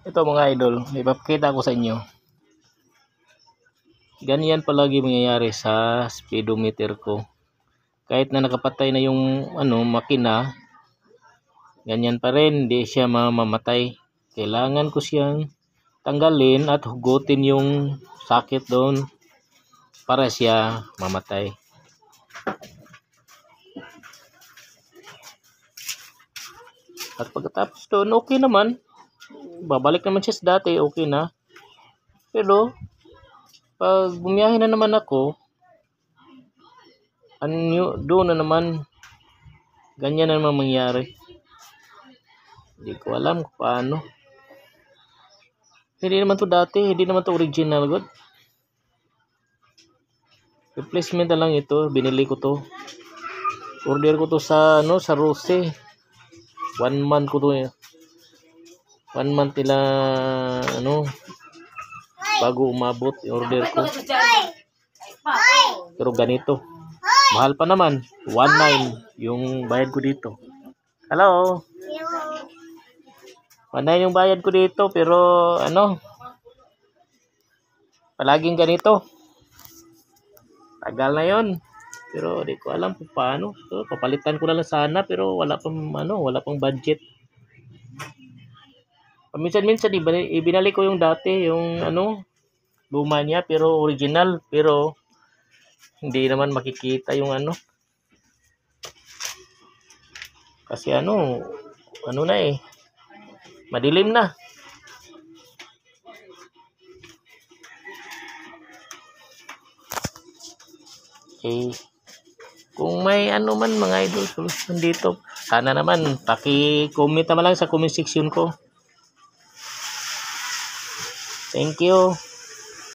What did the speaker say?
Ito mga idol, ipapakita ko sa inyo. Ganyan palagi mangyayari sa speedometer ko. Kahit na nakapatay na yung makina, ganyan pa rin, hindi siya mamamatay. Kailangan ko siyang tanggalin at hugutin yung socket doon para siya mamatay. At pagkatapos doon, okay naman. Babalik naman siya sa dati, okay na. Pero pag bumiyahe na naman ako, doon na naman, ganyan na naman mangyari. Hindi ko alam kung paano. Hindi naman to dati, hindi naman to original good. Replacement na lang ito, binili ko to. Order ko to sa sa Rose. 1 month ko to. 1 month nila bago umabot yung order ko. Pero ganito. Mahal pa naman. 1.9 yung bayad ko dito. Hello. 1.9 yung bayad ko dito pero palaging ganito. Tagal na yon. Pero di ko alam kung paano. So, papalitan ko na lang sana pero wala pang budget. Paminsan-minsan ibinalik ko yung dati, yung luma niya pero original, pero hindi naman makikita yung kasi na madilim na. Kung may man mga idol solution dito, sana naman paki-comment naman lang sa comment section ko. Thank you.